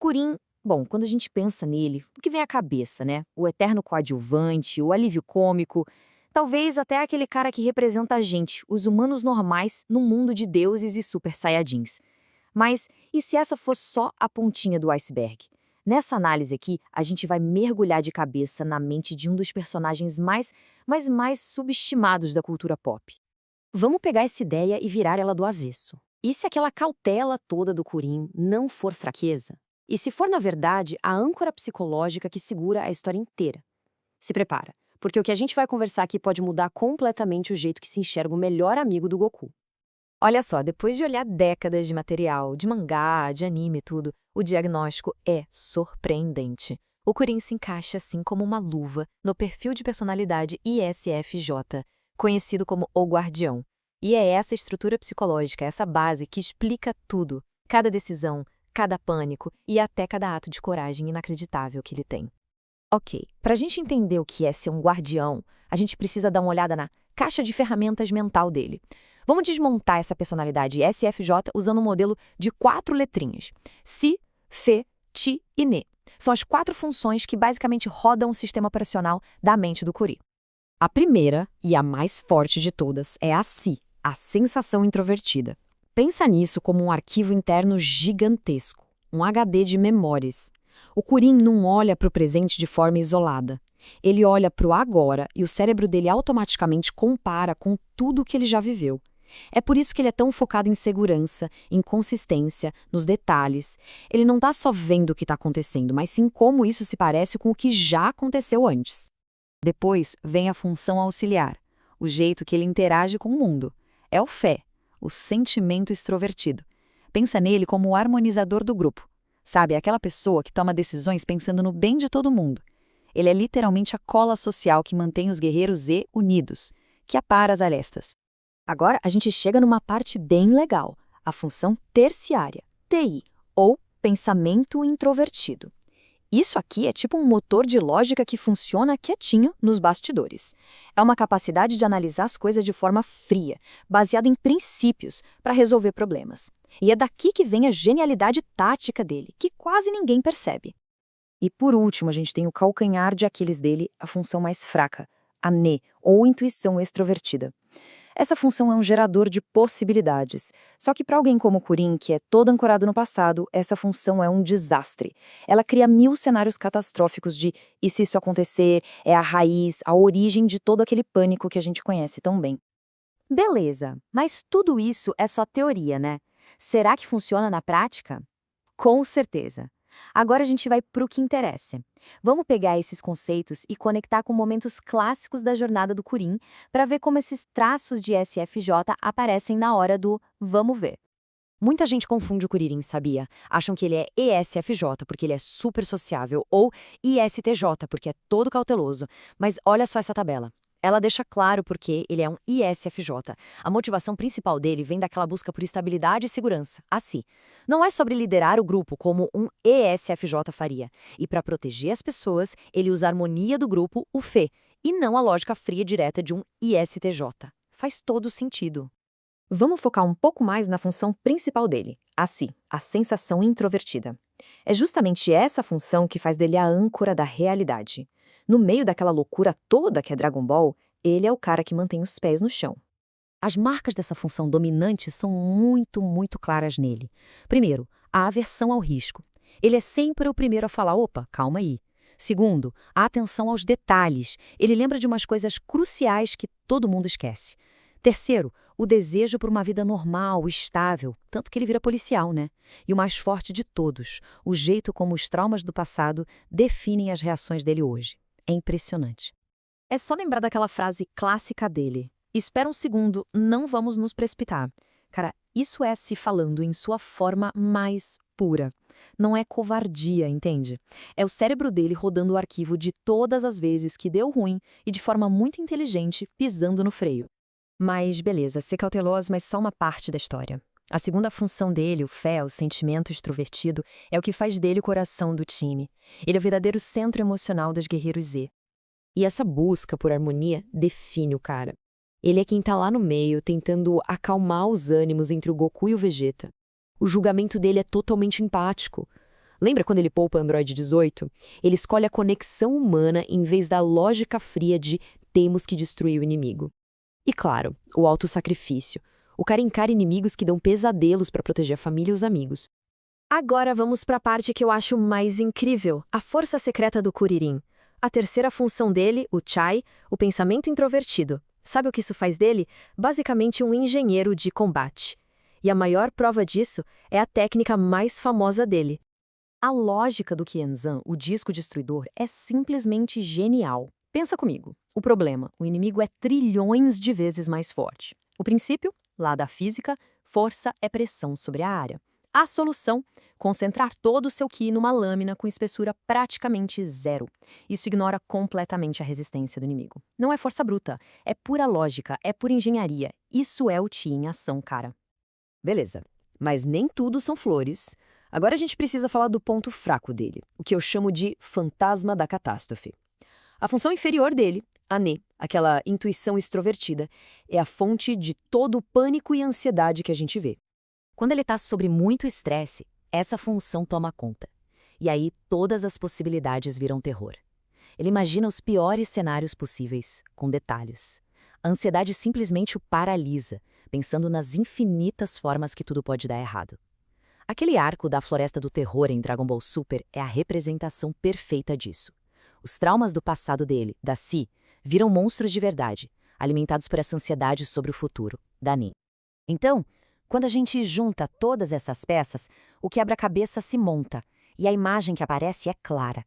Kuririn, bom, quando a gente pensa nele, o que vem à cabeça, né? O eterno coadjuvante, o alívio cômico, talvez até aquele cara que representa a gente, os humanos normais, num mundo de deuses e super saiyajins. Mas e se essa fosse só a pontinha do iceberg? Nessa análise aqui, a gente vai mergulhar de cabeça na mente de um dos personagens mais subestimados da cultura pop. Vamos pegar essa ideia e virar ela do avesso. E se aquela cautela toda do Kuririn não for fraqueza? E se for, na verdade, a âncora psicológica que segura a história inteira? Se prepara, porque o que a gente vai conversar aqui pode mudar completamente o jeito que se enxerga o melhor amigo do Goku. Olha só, depois de olhar décadas de material, de mangá, de anime e tudo, o diagnóstico é surpreendente. O Kuririn se encaixa assim como uma luva no perfil de personalidade ISFJ, conhecido como o Guardião. E é essa estrutura psicológica, essa base que explica tudo, cada decisão, cada pânico e até cada ato de coragem inacreditável que ele tem. Ok, para a gente entender o que é ser um guardião, a gente precisa dar uma olhada na caixa de ferramentas mental dele. Vamos desmontar essa personalidade SFJ usando um modelo de 4 letrinhas. Si, Fe, Ti e Ne. São as 4 funções que basicamente rodam o sistema operacional da mente do Kuririn. A primeira, e a mais forte de todas, é a Si, a sensação introvertida. Pensa nisso como um arquivo interno gigantesco, um HD de memórias. O Kuririn não olha para o presente de forma isolada. Ele olha para o agora e o cérebro dele automaticamente compara com tudo que ele já viveu. É por isso que ele é tão focado em segurança, em consistência, nos detalhes. Ele não está só vendo o que está acontecendo, mas sim como isso se parece com o que já aconteceu antes. Depois vem a função auxiliar, o jeito que ele interage com o mundo. É o Fé, o sentimento extrovertido. Pensa nele como o harmonizador do grupo. Sabe, aquela pessoa que toma decisões pensando no bem de todo mundo. Ele é literalmente a cola social que mantém os guerreiros Z unidos, que apara as arestas. Agora a gente chega numa parte bem legal, a função terciária, TI, ou pensamento introvertido. Isso aqui é tipo um motor de lógica que funciona quietinho nos bastidores. É uma capacidade de analisar as coisas de forma fria, baseada em princípios, para resolver problemas. E é daqui que vem a genialidade tática dele, que quase ninguém percebe. E por último, a gente tem o calcanhar de Aquiles dele, a função mais fraca, a NE, ou intuição extrovertida. Essa função é um gerador de possibilidades. Só que para alguém como o Kuririn, que é todo ancorado no passado, essa função é um desastre. Ela cria 1000 cenários catastróficos de e se isso acontecer, é a raiz, a origem de todo aquele pânico que a gente conhece tão bem. Beleza, mas tudo isso é só teoria, né? Será que funciona na prática? Com certeza. Agora a gente vai para o que interessa. Vamos pegar esses conceitos e conectar com momentos clássicos da jornada do Kuririn para ver como esses traços de SFJ aparecem na hora do vamos ver. Muita gente confunde o Kuririn, sabia? Acham que ele é ESFJ porque ele é super sociável ou ISTJ porque é todo cauteloso. Mas olha só essa tabela. Ela deixa claro porque ele é um ISFJ. A motivação principal dele vem daquela busca por estabilidade e segurança, assim. Não é sobre liderar o grupo como um ESFJ faria. E para proteger as pessoas, ele usa a harmonia do grupo, o Fê, e não a lógica fria direta de um ISTJ. Faz todo sentido. Vamos focar um pouco mais na função principal dele, a Si, a sensação introvertida. É justamente essa função que faz dele a âncora da realidade. No meio daquela loucura toda que é Dragon Ball, ele é o cara que mantém os pés no chão. As marcas dessa função dominante são muito claras nele. Primeiro, a aversão ao risco. Ele é sempre o primeiro a falar, opa, calma aí. Segundo, a atenção aos detalhes. Ele lembra de umas coisas cruciais que todo mundo esquece. Terceiro, o desejo por uma vida normal, estável, tanto que ele vira policial, né? E o mais forte de todos, o jeito como os traumas do passado definem as reações dele hoje. É impressionante. É só lembrar daquela frase clássica dele. Espera um segundo, não vamos nos precipitar. Cara, isso é se falando em sua forma mais pura. Não é covardia, entende? É o cérebro dele rodando o arquivo de todas as vezes que deu ruim e de forma muito inteligente pisando no freio. Mas beleza, ser cauteloso, mas só uma parte da história. A segunda função dele, o Fé, o sentimento extrovertido, é o que faz dele o coração do time. Ele é o verdadeiro centro emocional dos guerreiros Z. E essa busca por harmonia define o cara. Ele é quem tá lá no meio, tentando acalmar os ânimos entre o Goku e o Vegeta. O julgamento dele é totalmente empático. Lembra quando ele poupa Android 18? Ele escolhe a conexão humana em vez da lógica fria de temos que destruir o inimigo. E claro, o autossacrifício. O cara encara inimigos que dão pesadelos para proteger a família e os amigos. Agora vamos para a parte que eu acho mais incrível, a força secreta do Kuririn. A terceira função dele, o Chai, o pensamento introvertido. Sabe o que isso faz dele? Basicamente um engenheiro de combate. E a maior prova disso é a técnica mais famosa dele. A lógica do Qianzan, o disco destruidor, é simplesmente genial. Pensa comigo. O problema, o inimigo é trilhões de vezes mais forte. O princípio, lá da física, força é pressão sobre a área. A solução, concentrar todo o seu Qi numa lâmina com espessura praticamente zero. Isso ignora completamente a resistência do inimigo. Não é força bruta, é pura lógica, é pura engenharia. Isso é o Qi em ação, cara. Beleza, mas nem tudo são flores. Agora a gente precisa falar do ponto fraco dele, o que eu chamo de fantasma da catástrofe. A função inferior dele, a Ne, aquela intuição extrovertida, é a fonte de todo o pânico e ansiedade que a gente vê. Quando ele está sob muito estresse, essa função toma conta. E aí todas as possibilidades viram terror. Ele imagina os piores cenários possíveis, com detalhes. A ansiedade simplesmente o paralisa, pensando nas infinitas formas que tudo pode dar errado. Aquele arco da Floresta do Terror em Dragon Ball Super é a representação perfeita disso. Os traumas do passado dele, da Si, viram monstros de verdade, alimentados por essa ansiedade sobre o futuro, da Nin. Então, quando a gente junta todas essas peças, o quebra-cabeça se monta, e a imagem que aparece é clara.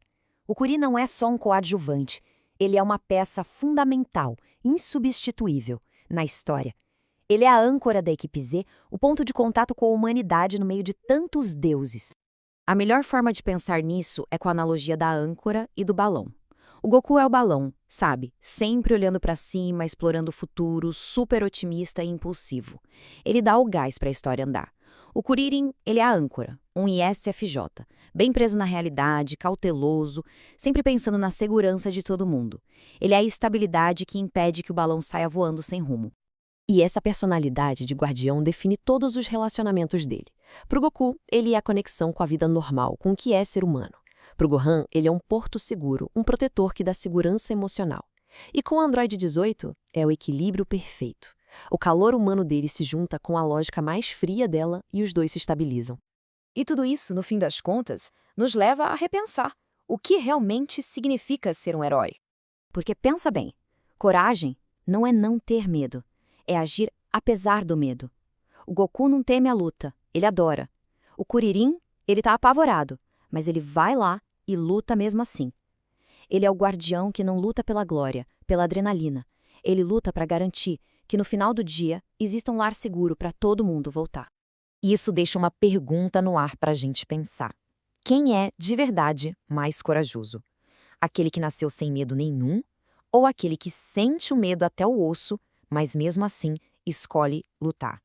O Curi não é só um coadjuvante, ele é uma peça fundamental, insubstituível, na história. Ele é a âncora da equipe Z, o ponto de contato com a humanidade no meio de tantos deuses. A melhor forma de pensar nisso é com a analogia da âncora e do balão. O Goku é o balão, sabe? Sempre olhando para cima, explorando o futuro, super otimista e impulsivo. Ele dá o gás para a história andar. O Kuririn, ele é a âncora, um ISFJ, bem preso na realidade, cauteloso, sempre pensando na segurança de todo mundo. Ele é a estabilidade que impede que o balão saia voando sem rumo. E essa personalidade de guardião define todos os relacionamentos dele. Pro Goku, ele é a conexão com a vida normal, com o que é ser humano. Pro Gohan, ele é um porto seguro, um protetor que dá segurança emocional. E com o Android 18, é o equilíbrio perfeito. O calor humano dele se junta com a lógica mais fria dela e os dois se estabilizam. E tudo isso, no fim das contas, nos leva a repensar o que realmente significa ser um herói. Porque pensa bem, coragem não é não ter medo, é agir apesar do medo. O Goku não teme a luta, ele adora. O Kuririn, ele tá apavorado, mas ele vai lá e luta mesmo assim. Ele é o guardião que não luta pela glória, pela adrenalina. Ele luta para garantir que no final do dia exista um lar seguro para todo mundo voltar. E isso deixa uma pergunta no ar para a gente pensar. Quem é, de verdade, mais corajoso? Aquele que nasceu sem medo nenhum ou aquele que sente o medo até o osso, mas mesmo assim escolhe lutar?